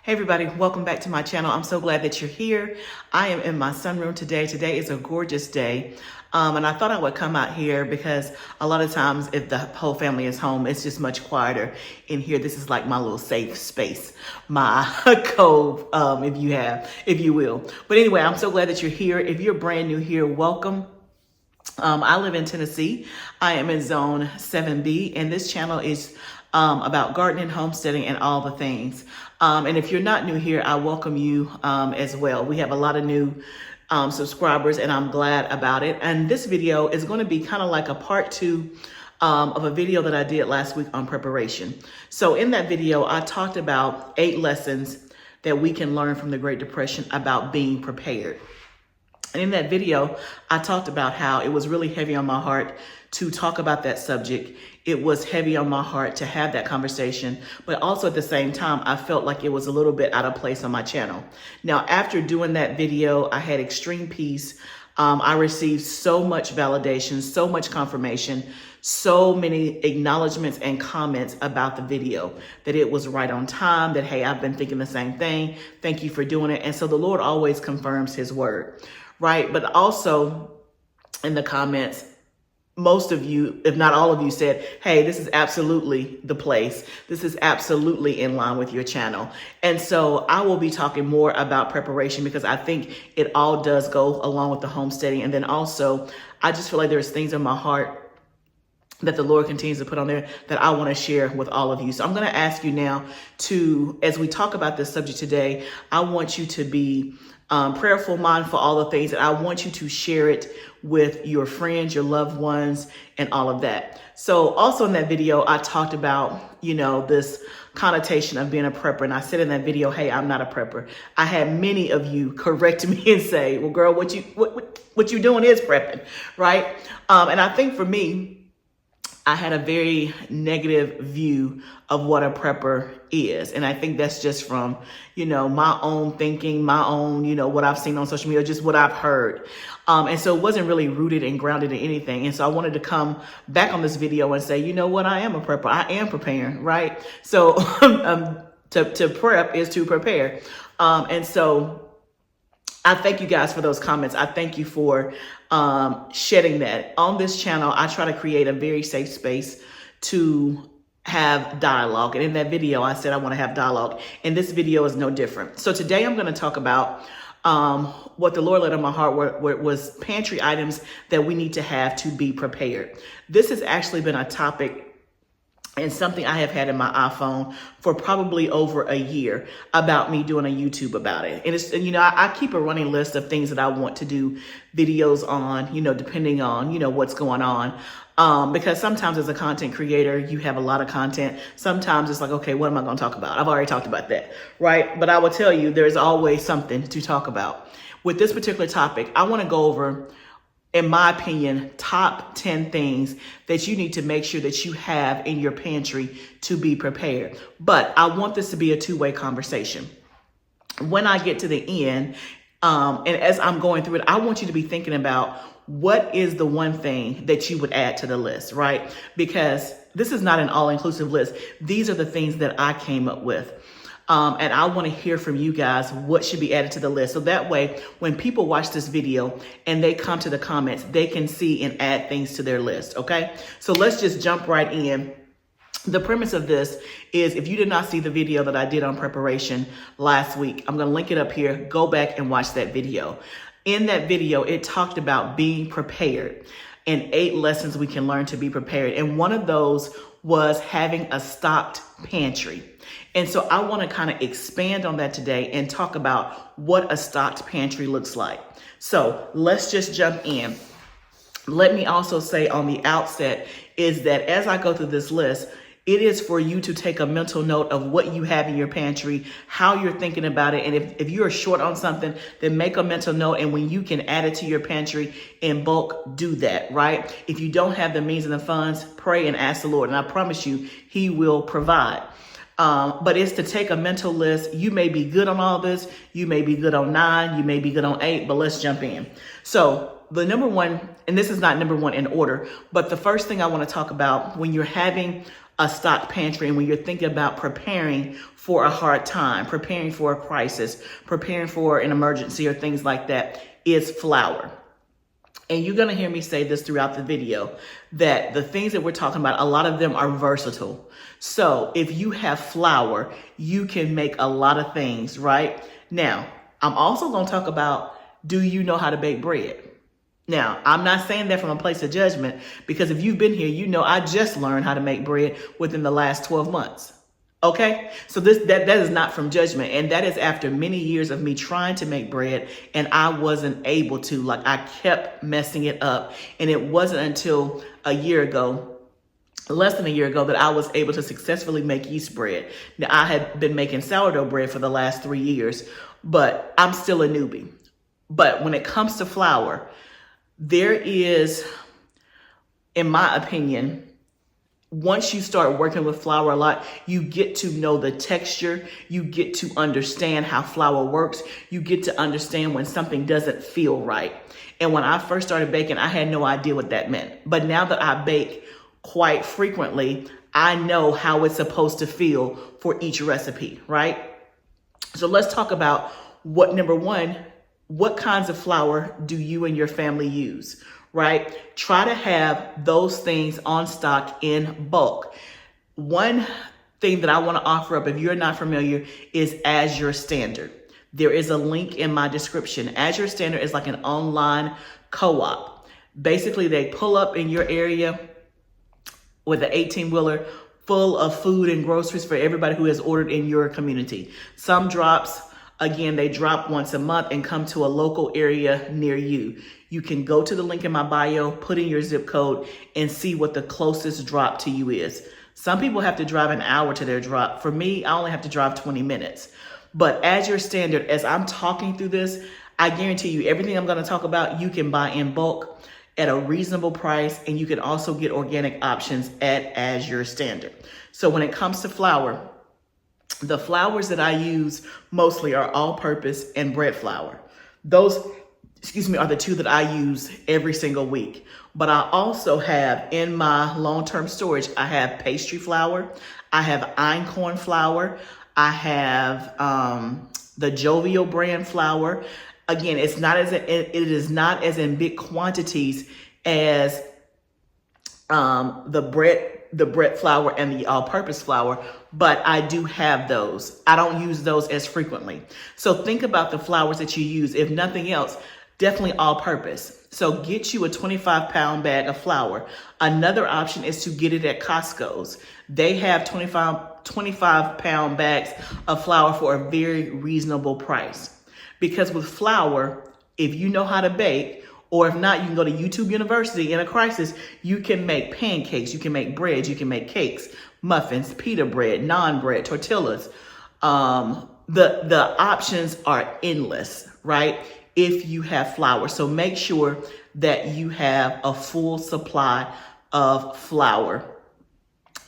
Hey everybody, welcome back to my channel. I'm so glad that you're here. I am in my sunroom today. Today is a gorgeous day. And I thought I would come out here because a lot of times if the whole family is home, it's just much quieter in here. This is like my little safe space, my cove, if you will. But anyway, I'm so glad that you're here. If you're brand new here, welcome. I live in Tennessee. I am in zone 7B, and this channel is about gardening, homesteading, and all the things. And if you're not new here, I welcome you as well. We have a lot of new subscribers, and I'm glad about it. And this video is going to be kind of like a part 2 of a video that I did last week on preparation. So in that video, I talked about 8 lessons that we can learn from the Great Depression about being prepared. And in that video, I talked about how it was really heavy on my heart to talk about that subject. It was heavy on my heart to have that conversation, but also at the same time, I felt like it was a little bit out of place on my channel. Now, after doing that video, I had extreme peace. I received so much validation, so much confirmation, so many acknowledgments and comments about the video, that it was right on time, that, hey, I've been thinking the same thing. Thank you for doing it. And so the Lord always confirms his word, right? But also in the comments, most of you, if not all of you, said, hey, this is absolutely the place. This is absolutely in line with your channel. And so I will be talking more about preparation because I think it all does go along with the homesteading. And then also, I just feel like there's things in my heart that the Lord continues to put on there that I want to share with all of you. So I'm going to ask you now to, as we talk about this subject today, I want you to be prayerful, mindful, all the things, and I want you to share it with your friends, your loved ones, and all of that. So also in that video, I talked about, this connotation of being a prepper. And I said in that video, hey, I'm not a prepper. I had many of you correct me and say, well, girl, what you doing is prepping, right? And I think for me, I had a very negative view of what a prepper is. And I think that's just from, my own thinking, my own, what I've seen on social media, just what I've heard. And so it wasn't really rooted and grounded in anything. And so I wanted to come back on this video and say, you know what, I am a prepper. I am preparing, right? So to prep is to prepare. And so I thank you guys for those comments. I thank you for shedding that. On this channel, I try to create a very safe space to have dialogue. And in that video, I said I want to have dialogue. And this video is no different. So today I'm going to talk about what the Lord laid on my heart was pantry items that we need to have to be prepared. This has actually been a topic and something I have had in my iPhone for probably over a year about me doing a YouTube about it. And it's, I keep a running list of things that I want to do videos on, depending on, what's going on. Because sometimes as a content creator, you have a lot of content. Sometimes it's like, okay, what am I going to talk about? I've already talked about that, right? But I will tell you, there's always something to talk about. With this particular topic, I want to go over, in my opinion, top 10 things that you need to make sure that you have in your pantry to be prepared. But I want this to be a two-way conversation. When I get to the end, and as I'm going through it, I want you to be thinking about what is the one thing that you would add to the list, right? Because this is not an all-inclusive list. These are the things that I came up with. And I want to hear from you guys what should be added to the list. So that way, when people watch this video and they come to the comments, they can see and add things to their list. Okay, so let's just jump right in. The premise of this is, if you did not see the video that I did on preparation last week, I'm going to link it up here. Go back and watch that video. In that video, it talked about being prepared and 8 lessons we can learn to be prepared. And one of those was having a stocked pantry. And so I want to kind of expand on that today and talk about what a stocked pantry looks like. So let's just jump in. Let me also say on the outset is that as I go through this list, it is for you to take a mental note of what you have in your pantry, how you're thinking about it. And if you're short on something, then make a mental note. And when you can add it to your pantry in bulk, do that, right? If you don't have the means and the funds, pray and ask the Lord. And I promise you, he will provide. But it's to take a mental list. You may be good on all this. You may be good on 9. You may be good on 8, but let's jump in. So the number one, and this is not number one in order, but the first thing I want to talk about when you're having a stock pantry and when you're thinking about preparing for a hard time, preparing for a crisis, preparing for an emergency or things like that, is flour. And you're going to hear me say this throughout the video, that the things that we're talking about, a lot of them are versatile. So if you have flour, you can make a lot of things, right? Now, I'm also going to talk about, do you know how to bake bread? Now, I'm not saying that from a place of judgment, because if you've been here, you know I just learned how to make bread within the last 12 months. Okay, so that is not from judgment, and that is after many years of me trying to make bread and I wasn't able to. Like, I kept messing it up, and it wasn't until a year ago, less than a year ago, that I was able to successfully make yeast bread. Now, I had been making sourdough bread for the last 3 years, but I'm still a newbie. But when it comes to flour, there is, in my opinion, once you start working with flour a lot, you get to know the texture, you get to understand how flour works, you get to understand when something doesn't feel right. And when I first started baking, I had no idea what that meant. But now that I bake quite frequently, I know how it's supposed to feel for each recipe, right? So let's talk about number one, what kinds of flour do you and your family use? Right? Try to have those things on stock in bulk. One thing that I want to offer up, if you're not familiar, is Azure Standard. There is a link in my description. Azure Standard is like an online co-op. Basically, they pull up in your area with an 18-wheeler full of food and groceries for everybody who has ordered in your community. Some drops, again, they drop once a month and come to a local area near you. You can go to the link in my bio, put in your zip code, and see what the closest drop to you is. Some people have to drive an hour to their drop. For me, I only have to drive 20 minutes. But Azure Standard, as I'm talking through this, I guarantee you everything I'm going to talk about, you can buy in bulk at a reasonable price, and you can also get organic options at Azure Standard. So when it comes to flour, the flours that I use mostly are all-purpose and bread flour. Those, are the two that I use every single week. But I also have in my long-term storage, I have pastry flour, I have einkorn flour, I have the Jovial brand flour. Again, it is not as in big quantities as the bread flour and the all-purpose flour, but I do have those. I don't use those as frequently. So think about the flours that you use. If nothing else, definitely all-purpose. So get you a 25-pound bag of flour. Another option is to get it at Costco's. They have 25-pound bags of flour for a very reasonable price. Because with flour, if you know how to bake, or if not, you can go to YouTube University. In a crisis, you can make pancakes, you can make breads, you can make cakes, muffins, pita bread, naan bread, tortillas. The options are endless, right? If you have flour. So make sure that you have a full supply of flour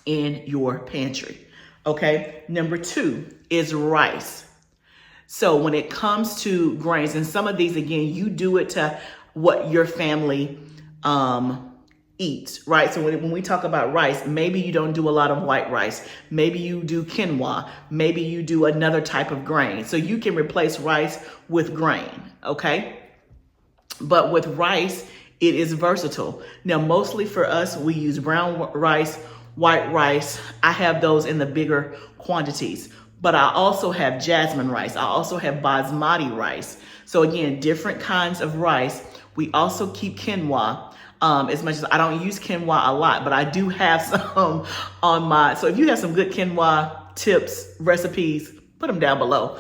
in your pantry. Okay. Number 2 is rice. So when it comes to grains, and some of these, again, you do it to what your family eats, right? So when we talk about rice, maybe you don't do a lot of white rice. Maybe you do quinoa. Maybe you do another type of grain. So you can replace rice with grain, okay? But with rice, it is versatile. Now, mostly for us, we use brown rice, white rice. I have those in the bigger quantities. But I also have jasmine rice. I also have basmati rice. So again, different kinds of rice. We also keep quinoa. As much as I don't use quinoa a lot, but I do have some on my, so if you have some good quinoa tips, recipes, put them down below.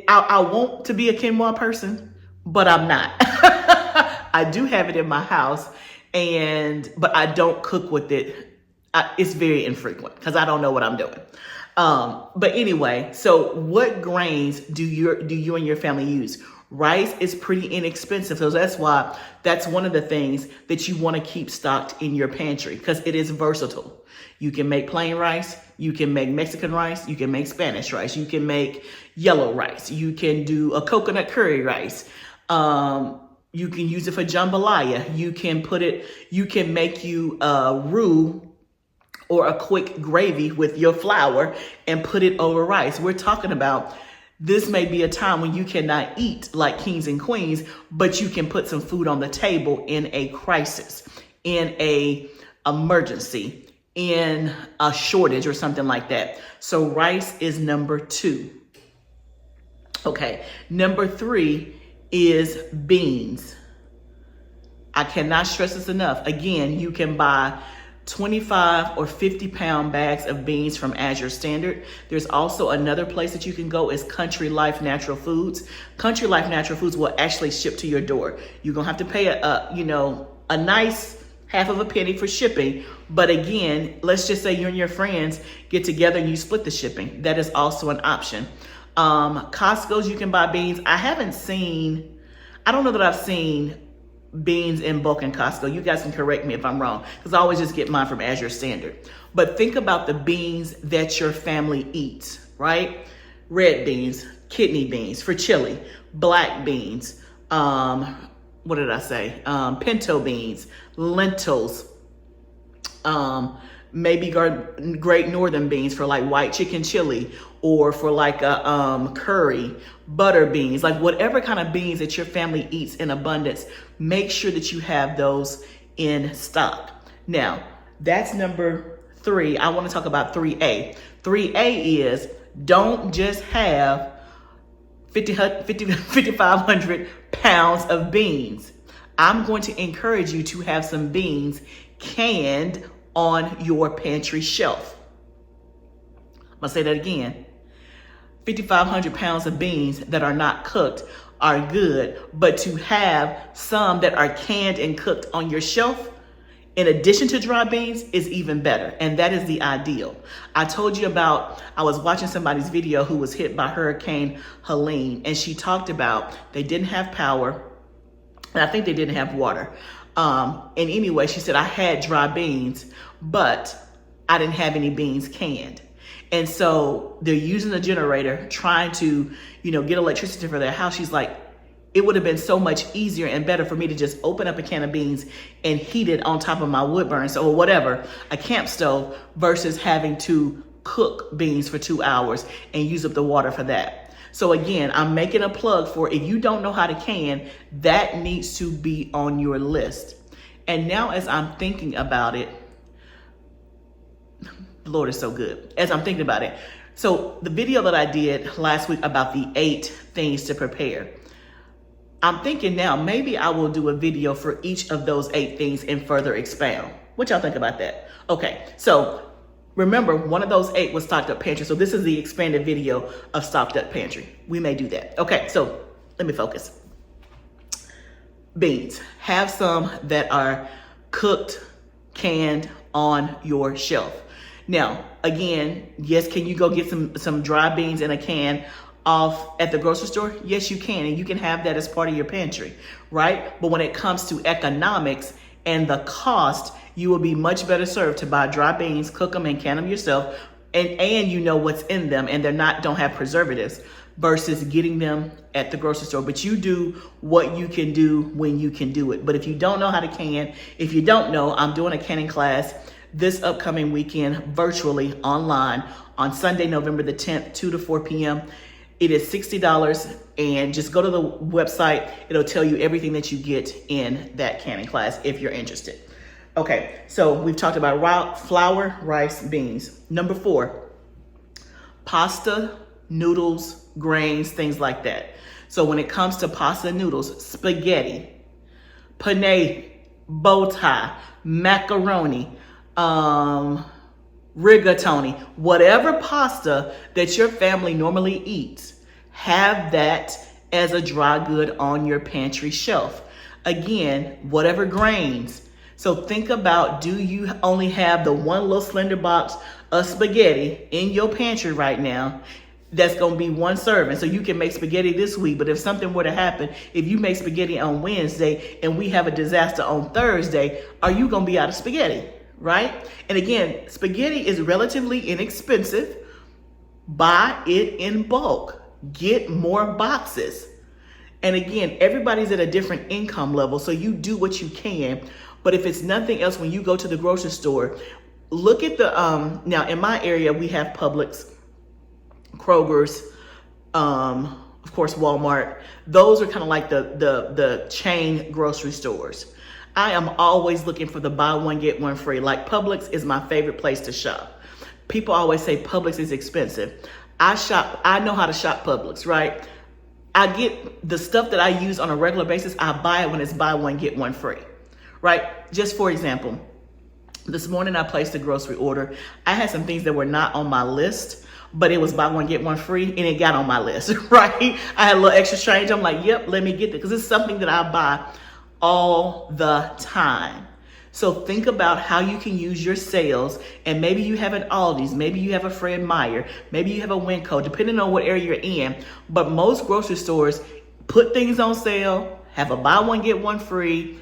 I want to be a quinoa person, but I'm not. I do have it in my house, but I don't cook with it. It's very infrequent because I don't know what I'm doing. But anyway, so what grains do you and your family use? Rice is pretty inexpensive. So that's one of the things that you want to keep stocked in your pantry because it is versatile. You can make plain rice. You can make Mexican rice. You can make Spanish rice. You can make yellow rice. You can do a coconut curry rice. You can use it for jambalaya. You can make you roux or a quick gravy with your flour and put it over rice. We're talking about this may be a time when you cannot eat like kings and queens, but you can put some food on the table in a crisis, in a emergency, in a shortage or something like that. So rice is number 2. Okay, number 3 is beans. I cannot stress this enough. Again, you can buy 25 or 50 pound bags of beans from Azure Standard. There's also another place that you can go is Country Life Natural Foods. Country Life Natural Foods will actually ship to your door. You're gonna have to pay a nice half of a penny for shipping. But again, let's just say you and your friends get together and you split the shipping. That is also an option. Costco's, you can buy beans. I don't know that I've seen beans in bulk in Costco. You guys can correct me if I'm wrong, because I always just get mine from Azure Standard. But think about the beans that your family eats, right? Red beans, kidney beans for chili, black beans, what did I say? Pinto beans, lentils, maybe great northern beans for like white chicken chili, or for like a curry, butter beans, like whatever kind of beans that your family eats in abundance, make sure that you have those in stock. Now, that's number 3. I want to talk about 3A. 3A is don't just have 5,500 pounds of beans. I'm going to encourage you to have some beans canned on your pantry shelf. I'm gonna say that again. 5,500 pounds of beans that are not cooked are good, but to have some that are canned and cooked on your shelf, in addition to dry beans, is even better. And that is the ideal. I told you about, I was watching somebody's video who was hit by Hurricane Helene, and she talked about they didn't have power, and I think they didn't have water. And anyway, she said, I had dry beans, but I didn't have any beans canned. And so they're using a generator, trying to, get electricity for their house. She's like, it would have been so much easier and better for me to just open up a can of beans and heat it on top of my wood burn, or whatever, a camp stove, versus having to cook beans for 2 hours and use up the water for that. So again, I'm making a plug for, if you don't know how to can, that needs to be on your list. And now as I'm thinking about it, the Lord is so good. As I'm thinking about it. So the video that I did last week about the 8 things to prepare, I'm thinking now maybe I will do a video for each of those 8 things and further expound. What y'all think about that? Okay, so remember, one of those 8 was stocked up pantry. So this is the expanded video of stocked up pantry. We may do that. Okay, so let me focus. Beans. Have some that are cooked, canned on your shelf. Now, again, yes, can you go get some dry beans in a can off at the grocery store? Yes, you can, and you can have that as part of your pantry, right? But when it comes to economics and the cost, you will be much better served to buy dry beans, cook them and can them yourself, and you know what's in them, and don't have preservatives, versus getting them at the grocery store. But you do what you can do when you can do it. But if you don't know how to can, if you don't know, I'm doing a canning class this upcoming weekend virtually online on Sunday, November the 10th, 2 to 4 p.m. It is $60, and just go to the website. It'll tell you everything that you get in that canning class if you're interested. Okay, so we've talked about flour, rice, beans. Number 4, pasta, noodles, grains, things like that. So when it comes to pasta and noodles, spaghetti, penne, bow tie, macaroni, rigatoni, whatever pasta that your family normally eats, have that as a dry good on your pantry shelf. Again, whatever grains. So think about, do you only have the one little slender box of spaghetti in your pantry right now? That's going to be one serving. So you can make spaghetti this week, but if something were to happen, if you make spaghetti on Wednesday and we have a disaster on Thursday, are you going to be out of spaghetti? Right? And again, spaghetti is relatively inexpensive. Buy it in bulk. Get more boxes. And again, everybody's at a different income level, so you do what you can. But if it's nothing else, when you go to the grocery store, look at the, now in my area, we have Publix, Kroger's, of course, Walmart. Those are kind of like the chain grocery stores. I am always looking for the buy one, get one free. Like Publix is my favorite place to shop. People always say Publix is expensive. I know how to shop Publix, right? I get the stuff that I use on a regular basis. I buy it when it's buy one, get one free, right? Just for example, this morning I placed a grocery order. I had some things that were not on my list, but it was buy one, get one free, and it got on my list, right? I had a little extra change. I'm like, yep, let me get it, because it's something that I buy all the time. So think about how you can use your sales, and maybe you have an Aldi's, maybe you have a Fred Meyer, maybe you have a Winco, depending on what area you're in. But most grocery stores put things on sale, have a buy one, get one free,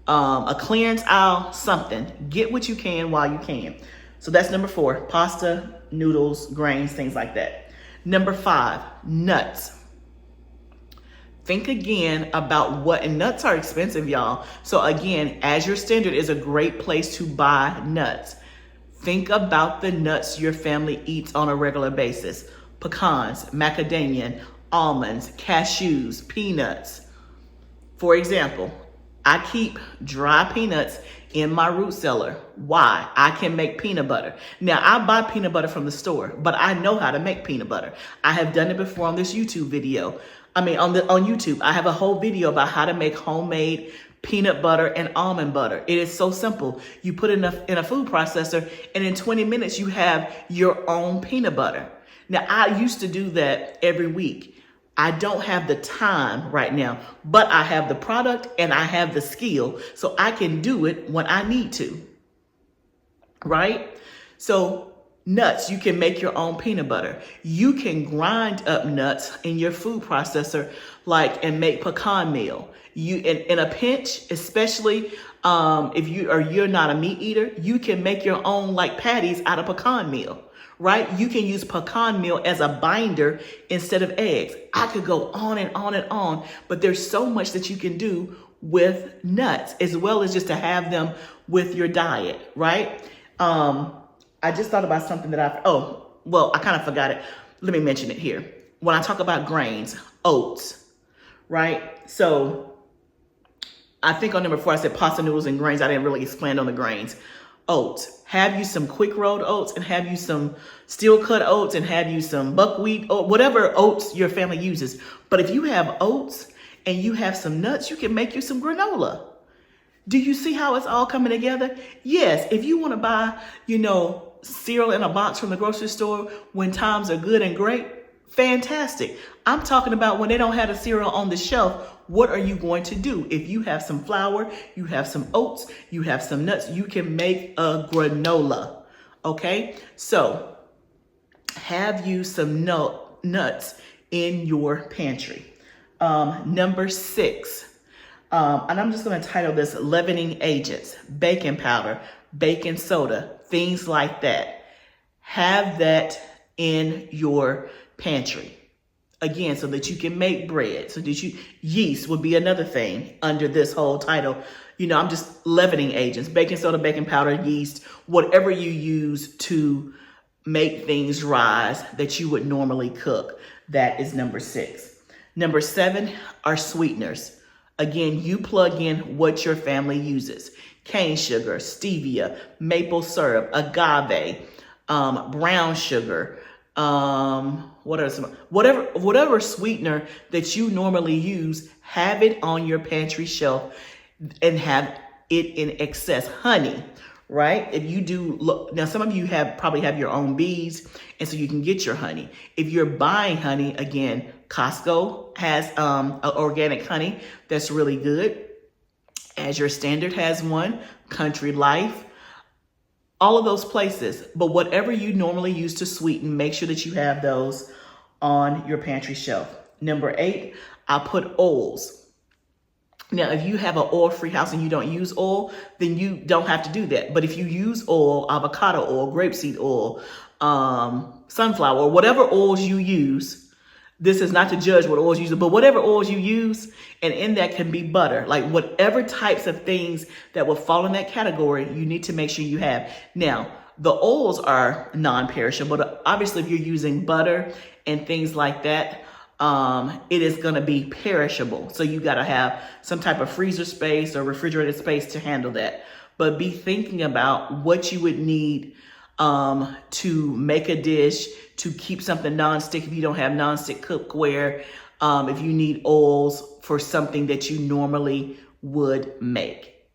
a clearance aisle, something. Get what you can while you can. So that's number 4, pasta, noodles, grains, things like that. Number 5, nuts. Think again about and nuts are expensive, y'all. So again, Azure Standard is a great place to buy nuts. Think about the nuts your family eats on a regular basis. Pecans, macadamia, almonds, cashews, peanuts. For example, I keep dry peanuts in my root cellar. Why? I can make peanut butter. Now, I buy peanut butter from the store, but I know how to make peanut butter. I have done it before on this YouTube video. On YouTube, I have a whole video about how to make homemade peanut butter and almond butter. It is so simple. You put it in a food processor, and in 20 minutes, you have your own peanut butter. Now, I used to do that every week. I don't have the time right now, but I have the product and I have the skill, so I can do it when I need to, right? So nuts, you can make your own peanut butter. You can grind up nuts in your food processor, and make pecan meal. In a pinch, especially if you're not a meat eater, you can make your own patties out of pecan meal, right? You can use pecan meal as a binder instead of eggs. I could go on and on and on, but there's so much that you can do with nuts, as well as just to have them with your diet, right? I just thought about something that I kind of forgot it. Let me mention it here. When I talk about grains, oats, right? So I think on number 4, I said pasta, noodles, and grains. I didn't really explain on the grains. Oats. Have you some quick rolled oats, and have you some steel cut oats, and have you some buckwheat, or whatever oats your family uses. But if you have oats and you have some nuts, you can make you some granola. Do you see how it's all coming together? Yes, if you want to buy, cereal in a box from the grocery store when times are good and great, fantastic. I'm talking about when they don't have the cereal on the shelf. What are you going to do? If you have some flour, you have some oats, you have some nuts, you can make a granola. Okay, so have you some nuts in your pantry. Number 6. And I'm just going to title this leavening agents, baking powder, baking soda, things like that. Have that in your pantry. Again, so that you can make bread. Yeast would be another thing under this whole title. I'm just leavening agents, baking soda, baking powder, yeast, whatever you use to make things rise that you would normally cook. That is number 6. Number 7 are sweeteners. Again, you plug in what your family uses. Cane sugar, stevia, maple syrup, agave, brown sugar, whatever sweetener that you normally use, have it on your pantry shelf and have it in excess. Honey, right? If you do, now some of you probably have your own bees, and so you can get your honey. If you're buying honey, again, Costco has organic honey that's really good. Azure Standard has one, Country Life, all of those places. But whatever you normally use to sweeten, make sure that you have those on your pantry shelf. Number 8, I put oils. Now, if you have an oil-free house and you don't use oil, then you don't have to do that. But if you use oil, avocado oil, grapeseed oil, sunflower, or whatever oils you use, this is not to judge what oils you use, but whatever oils you use, and in that can be butter, whatever types of things that will fall in that category, you need to make sure you have. Now, The oils are non-perishable, but obviously if you're using butter and things like that, it is going to be perishable. So you got to have some type of freezer space or refrigerated space to handle that. But be thinking about what you would need to make a dish, to keep something nonstick if you don't have nonstick cookware, if you need oils for something that you normally would make.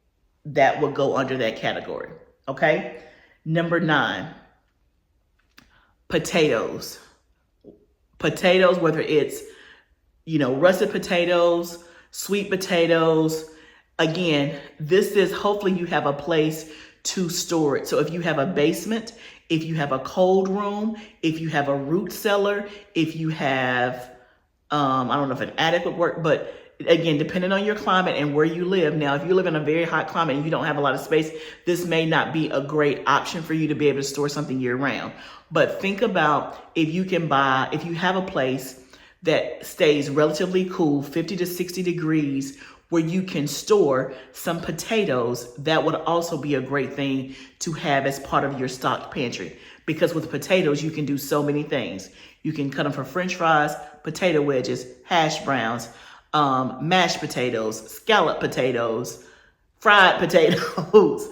That would go under that category, okay? Number 9, potatoes. Potatoes, whether it's, russet potatoes, sweet potatoes. Again, this is, hopefully you have a place to store it. So if you have a basement, if you have a cold room, if you have a root cellar, if you have, I don't know if an attic would work, but again, depending on your climate and where you live. Now, if you live in a very hot climate and you don't have a lot of space, this may not be a great option for you to be able to store something year round. But think about if you have a place that stays relatively cool, 50 to 60 degrees, where you can store some potatoes. That would also be a great thing to have as part of your stocked pantry. Because with potatoes, you can do so many things. You can cut them for French fries, potato wedges, hash browns, mashed potatoes, scalloped potatoes, fried potatoes.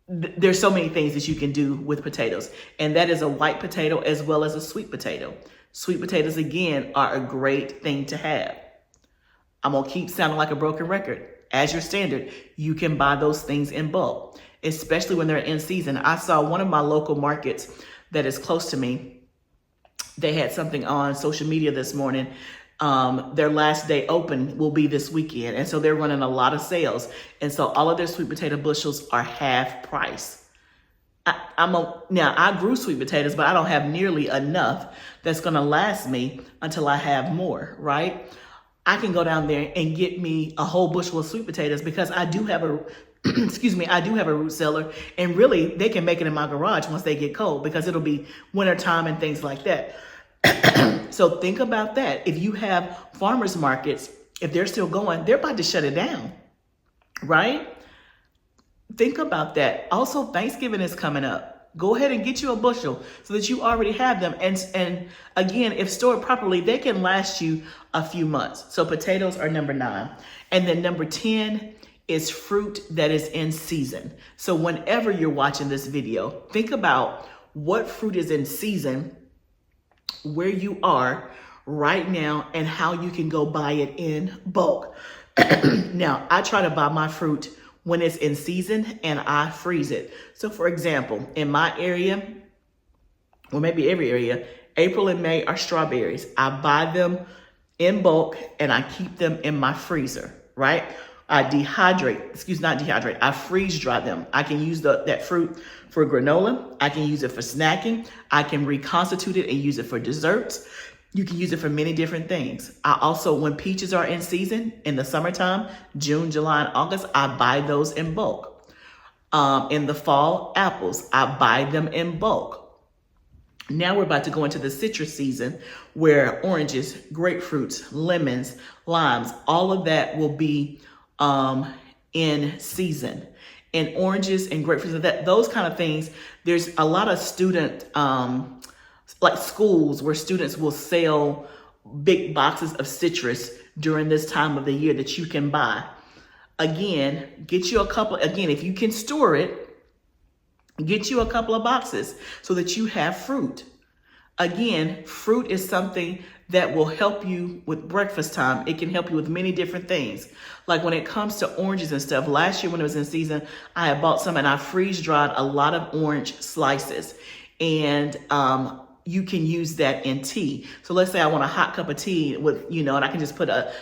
There's so many things that you can do with potatoes. And that is a white potato as well as a sweet potato. Sweet potatoes, again, are a great thing to have. I'm going to keep sounding like a broken record. Azure Standard, you can buy those things in bulk, especially when they're in season. I saw one of my local markets that is close to me. They had something on social media this morning. Their last day open will be this weekend. And so they're running a lot of sales. And so all of their sweet potato bushels are half price. Now, I grew sweet potatoes, but I don't have nearly enough that's going to last me until I have more, right? I can go down there and get me a whole bushel of sweet potatoes because I do have a, I do have a root cellar, and really they can make it in my garage once they get cold because it'll be wintertime and things like that. So think about that. If you have farmers markets, if they're still going, they're about to shut it down, right? Think about that. Also, Thanksgiving is coming up. Go ahead and get you a bushel so that you already have them. And again, if stored properly, they can last you a few months. So potatoes are number 9. And then number 10 is fruit that is in season. So whenever you're watching this video, think about what fruit is in season, where you are right now, and how you can go buy it in bulk. Now, I try to buy my fruit when it's in season and I freeze it. So for example, in my area, or maybe every area, April and May are strawberries. I buy them in bulk and I keep them in my freezer, right? I freeze dry them. I can use that fruit for granola. I can use it for snacking. I can reconstitute it and use it for desserts. You can use it for many different things. I also, when peaches are in season in the summertime, June, July, and August, I buy those in bulk. In the fall, apples, I buy them in bulk. Now we're about to go into the citrus season where oranges, grapefruits, lemons, limes, all of that will be in season. And oranges and grapefruits, those kind of things, there's a lot of student like schools where students will sell big boxes of citrus during this time of the year that you can buy. Again, get you a couple, again, if you can store it, get you a couple of boxes so that you have fruit. Again, fruit is something that will help you with breakfast time. It can help you with many different things. Like when it comes to oranges and stuff, last year when it was in season, I had bought some and I freeze dried a lot of orange slices. And you can use that in tea. So let's say I want a hot cup of tea with, and I can just put a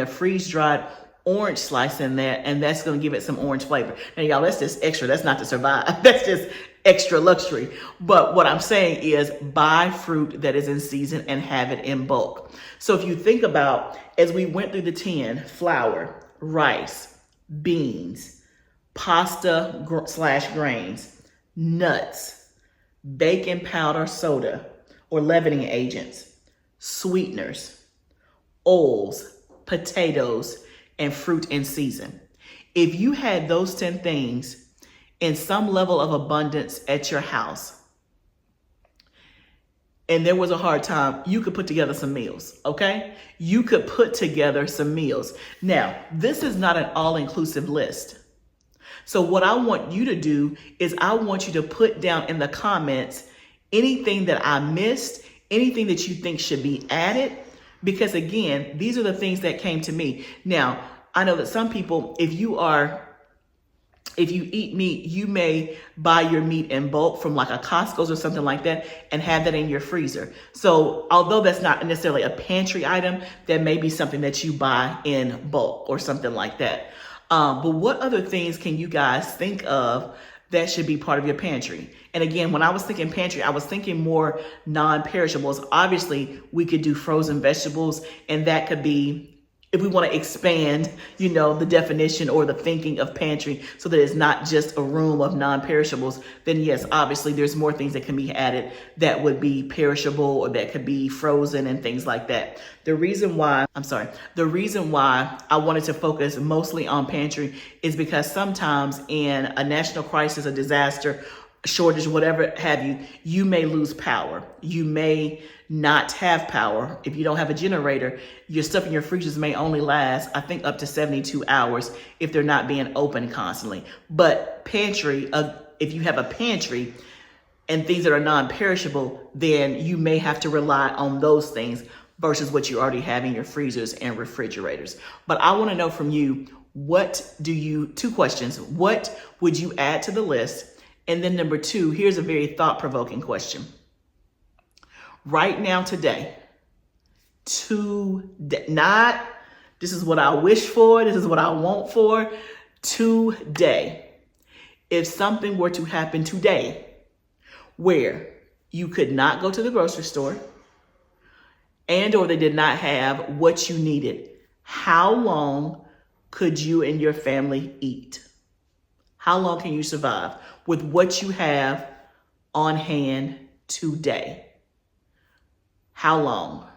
freeze dried orange slice in there, and that's going to give it some orange flavor. Now, y'all, that's just extra. That's not to survive. That's just extra luxury. But what I'm saying is buy fruit that is in season and have it in bulk. So if you think about, as we went through the 10, flour, rice, beans, pasta / grains, nuts, baking powder, soda, or leavening agents, sweeteners, oils, potatoes, and fruit in season. If you had those 10 things in some level of abundance at your house, and there was a hard time, you could put together some meals, okay? You could put together some meals. Now, this is not an all-inclusive list. So what I want you to do is I want you to put down in the comments anything that I missed, anything that you think should be added, because again, these are the things that came to me. Now, I know that some people, if you eat meat, you may buy your meat in bulk from like a Costco's or something like that and have that in your freezer. So although that's not necessarily a pantry item, that may be something that you buy in bulk or something like that. But what other things can you guys think of that should be part of your pantry? And again, when I was thinking pantry, I was thinking more non-perishables. Obviously, we could do frozen vegetables, and that could be, if we want to expand, the definition or the thinking of pantry so that it's not just a room of non-perishables, then yes, obviously there's more things that can be added that would be perishable or that could be frozen and things like that. The reason why I wanted to focus mostly on pantry is because sometimes in a national crisis, a disaster, shortage, whatever have you, you may lose power. You may not have power. If you don't have a generator, your stuff in your freezers may only last, I think, up to 72 hours if they're not being open constantly. But pantry, if you have a pantry and things that are non-perishable, then you may have to rely on those things versus what you already have in your freezers and refrigerators. But I want to know from you, two questions. What would you add to the list? And then number two, here's a very thought-provoking question. Right now, today, not this is what I wish for, this is what I want for, today. If something were to happen today where you could not go to the grocery store and or they did not have what you needed, how long could you and your family eat? How long can you survive with what you have on hand today? How long?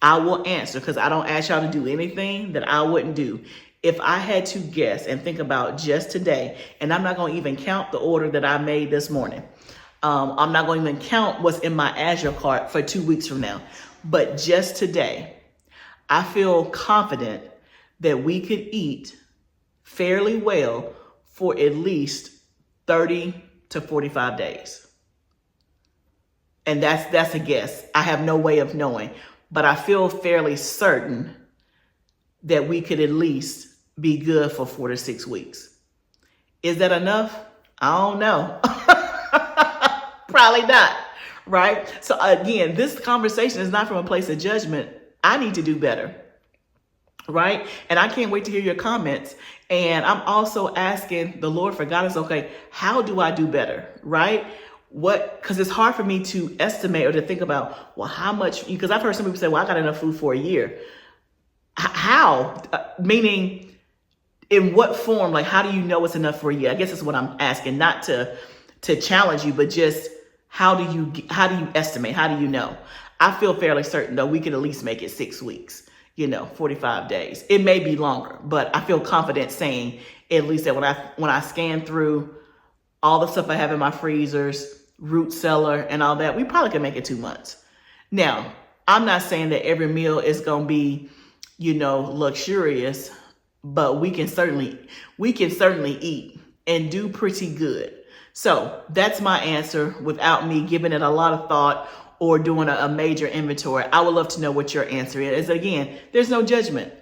I will answer because I don't ask y'all to do anything that I wouldn't do. If I had to guess and think about just today, and I'm not going to even count the order that I made this morning. I'm not going to even count what's in my Azure cart for 2 weeks from now. But just today, I feel confident that we could eat fairly well for at least 30 to 45 days. And that's a guess. I have no way of knowing, but I feel fairly certain that we could at least be good for 4 to 6 weeks. Is that enough? I don't know. Probably not, right? So again, this conversation is not from a place of judgment. I need to do better, right? And I can't wait to hear your comments. And I'm also asking the Lord for guidance. Okay, how do I do better, right? Because it's hard for me to estimate or to think about, well, how much, because I've heard some people say, well, I got enough food for a year. How? Meaning, in what form? Like, how do you know it's enough for a year? I guess that's what I'm asking, not to challenge you, but just how do you estimate? How do you know? I feel fairly certain, though, we could at least make it 6 weeks, 45 days. It may be longer, but I feel confident saying at least that when I scan through all the stuff I have in my freezers, root cellar and all that, we probably can make it 2 months. Now, I'm not saying that every meal is going to be, luxurious, but we can certainly eat and do pretty good. So that's my answer without me giving it a lot of thought or doing a major inventory. I would love to know what your answer is. Again, there's no judgment,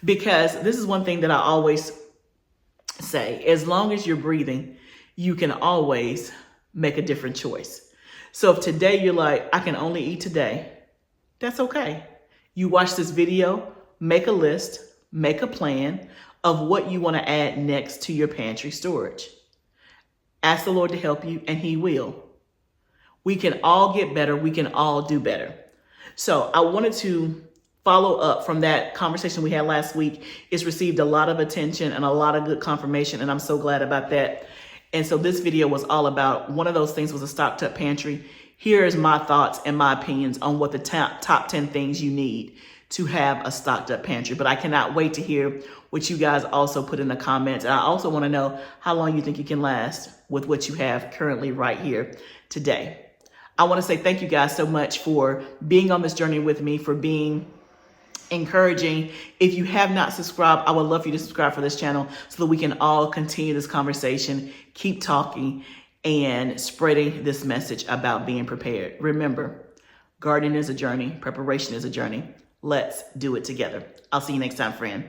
because this is one thing that I always say, as long as you're breathing, you can always make a different choice. So if today you're like, I can only eat today, that's okay. You watch this video, make a list, make a plan of what you want to add next to your pantry storage. Ask the Lord to help you, and He will. We can all get better. We can all do better. So I wanted to follow up from that conversation we had last week. It's received a lot of attention and a lot of good confirmation, and I'm so glad about that. And so this video was all about, one of those things was a stocked up pantry. Here is my thoughts and my opinions on what the top 10 things you need to have a stocked up pantry. But I cannot wait to hear what you guys also put in the comments. And I also want to know how long you think you can last with what you have currently right here today. I want to say thank you guys so much for being on this journey with me, for being encouraging. If you have not subscribed, I would love for you to subscribe for this channel so that we can all continue this conversation, keep talking, and spreading this message about being prepared. Remember, gardening is a journey. Preparation is a journey. Let's do it together. I'll see you next time, friend.